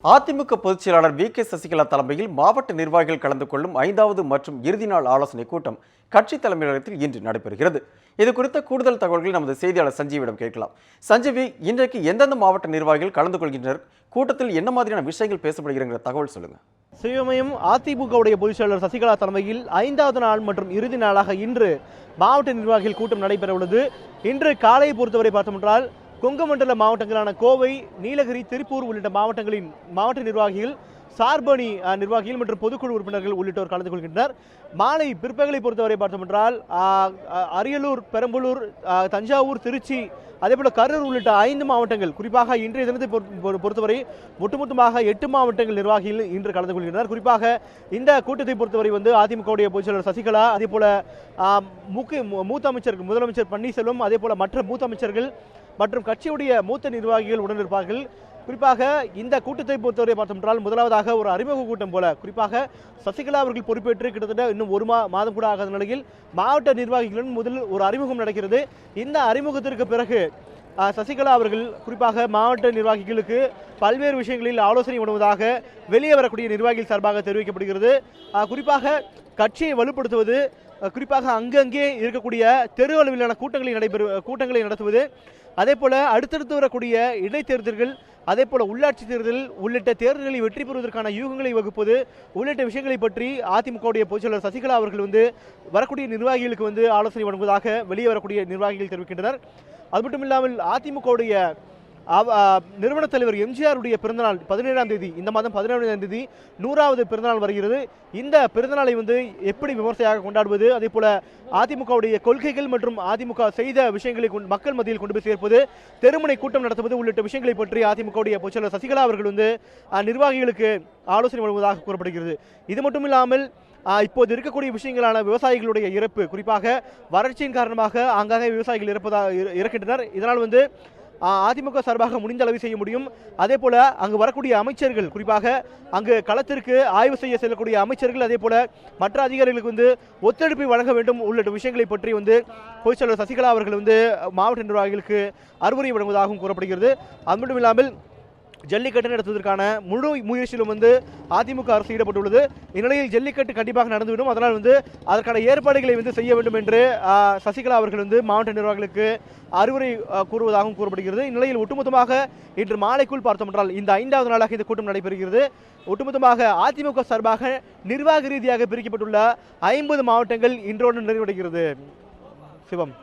அதிமுக பொதுச் செயலாளர் வி.கே. சசிகலா தலைமையில் மாவட்ட நிர்வாகிகள் கலந்து கொள்ளும் 5வது மற்றும் இறுதி நாள் ஆலோசனை கூட்டம் கட்சி தலைமையகத்தில் இன்று நடைபெறுகிறது. இது குறித்த கூடுதல் தகவல்களை நமது செய்தியாளர் சஞ்சீவிடம் கேட்கலாம். சஞ்சீவி, இன்றைக்கு எந்தெந்த மாவட்ட நிர்வாகிகள் கலந்து கொள்கின்றனர்? கூட்டத்தில் என்ன மாதிரியான விஷயங்கள் பேசப்படுகிற தகவல் சொல்லுங்க. சிவமயம் அதிமுகவுடைய பொதுச் செயலாளர் சசிகலா தலைமையில் 5வது நாள் மற்றும் இறுதி நாளாக இன்று மாவட்ட நிர்வாகிகள் கூட்டம் நடைபெற உள்ளது. இன்று காலையை பொறுத்தவரை பார்த்தோமென்றால் கொங்குமண்டல மாவட்டங்களான கோவை, நீலகிரி, திருப்பூர் உள்ளிட்ட மாவட்டங்களின் மாவட்ட நிர்வாகிகள், சார்பணி நிர்வாகிகள் மற்றும் பொதுக்குழு உறுப்பினர்கள் உள்ளிட்டோர் கலந்து கொள்கின்றனர். மாலை பிற்பகலை பொறுத்தவரை பார்த்தோமென்றால் அரியலூர், பெரம்பலூர், தஞ்சாவூர், திருச்சி, அதேபோல கரூர் உள்ளிட்ட 5 மாவட்டங்கள், குறிப்பாக இன்றைய தினத்தை பொறுத்தவரை ஒட்டுமொத்தமாக 8 மாவட்டங்கள் நிர்வாகிகள் இன்று கலந்து கொள்கின்றனர். குறிப்பாக இந்த கூட்டத்தை பொறுத்தவரை அதிமுகவுடைய பொதுச் செயலாளர் சசிகலா, அதேபோல மூத்த அமைச்சர் முதலமைச்சர் பன்னீர்செல்வம், அதேபோல மற்ற மூத்த அமைச்சர்கள் மற்றும் கட்சியுடைய மூத்த நிர்வாகிகள் உடனிருப்பார்கள். குறிப்பாக இந்த கூட்டத்தை பொறுத்தவரை பார்த்தோம்னால் முதலாவதாக ஒரு அறிமுக கூட்டம் போல, குறிப்பாக சசிகலா அவர்கள் பொறுப்பேற்று கிட்டத்தட்ட இன்னும் ஒரு மாதம் கூட ஆகாத நிலையில் மாவட்ட நிர்வாகிகளுடன் முதல் ஒரு அறிமுகம் நடக்கிறது. இந்த அறிமுகத்திற்கு பிறகு சசிகலா அவர்கள் குறிப்பாக மாவட்ட நிர்வாகிகளுக்கு பல்வேறு விஷயங்களில் ஆலோசனை வழங்குவதாக வெளியே வரக்கூடிய நிர்வாகிகள் சார்பாக தெரிவிக்கப்படுகிறது. குறிப்பாக கட்சியை வலுப்படுத்துவது, குறிப்பாக அங்கங்கே இருக்கக்கூடிய தெரு அளவிலான கூட்டங்களை நடத்துவது, அதேபோல அடுத்தடுத்து வரக்கூடிய இடைத்தேர்தல்கள், அதேபோல உள்ளாட்சி தேர்தல் உள்ளிட்ட தேர்தல்களை வெற்றி பெறுவதற்கான யூகங்களை வகுப்பது உள்ளிட்ட விஷயங்களை பற்றி அதிமுகவுடைய பொதுச் செயலாளர் சசிகலா அவர்கள் வரக்கூடிய நிர்வாகிகளுக்கு ஆலோசனை வழங்குவதாக வெளியே வரக்கூடிய நிர்வாகிகள் தெரிவிக்கின்றனர். அது மட்டும் இல்லாமல் அதிமுகவுடைய நிறுவன தலைவர் எம்ஜிஆருடைய பிறந்தநாள் 17ஆம் தேதி, இந்த மாதம் 17ஆம் தேதி 100வது பிறந்தநாள் வருகிறது. இந்த பிறந்தநாளை எப்படி விமர்சையாக கொண்டாடுவது, அதே போல அதிமுகவுடைய கொள்கைகள் மற்றும் அதிமுக செய்த விஷயங்களை மக்கள் மத்தியில் கொண்டு போய் சேர்ப்பது, தெருமுனை கூட்டம் நடத்துவது உள்ளிட்ட விஷயங்களை பற்றி அதிமுகவுடைய பொதுச் செயலாளர் சசிகலா அவர்கள் நிர்வாகிகளுக்கு ஆலோசனை வழங்குவதாக கூறப்படுகிறது. இது மட்டும் இல்லாமல் இப்போது இருக்கக்கூடிய விஷயங்களான விவசாயிகளுடைய இறப்பு, குறிப்பாக வறட்சியின் காரணமாக ஆங்காங்கே விவசாயிகள் இறக்கின்றனர். இதனால் அதிமுக சார்பாக முடிந்த அளவு செய்ய முடியும். அதே போல அங்கு வரக்கூடிய அமைச்சர்கள், குறிப்பாக அங்கு களத்திற்கு ஆய்வு செய்ய செல்லக்கூடிய அமைச்சர்கள், அதே போல மற்ற அதிகாரிகளுக்கு ஒத்துழைப்பை வழங்க வேண்டும் உள்ளிட்ட விஷயங்களை பற்றி பொதுச் செயலாளர் சசிகலா அவர்கள் மாவட்ட நிர்வாகிகளுக்கு அறிவுரை வழங்குவதாகவும் கூறப்படுகிறது. அது மட்டும் இல்லாமல் ஜல்லிக்கட்டு நடத்துவதற்கான முழு முயற்சியிலும் அதிமுக அரசு ஈடுபட்டுள்ளது. இந்நிலையில் ஜல்லிக்கட்டு கண்டிப்பாக நடந்துவிடும். அதனால் அதற்கான ஏற்பாடுகளை செய்ய வேண்டும் என்று சசிகலா அவர்கள் மாவட்ட நிர்வாகிகளுக்கு அறிவுரை கூறுவதாகவும் கூறப்படுகிறது. இந்நிலையில் ஒட்டுமொத்தமாக இன்று மாலைக்குள் பார்த்தோம் என்றால் இந்த 5வது நாளாக இந்த கூட்டம் நடைபெறுகிறது. ஒட்டுமொத்தமாக அதிமுக சார்பாக நிர்வாக ரீதியாக பிரிக்கப்பட்டுள்ள 50 மாவட்டங்கள் இன்றோடு நிறைவடைகிறது. சிவம்.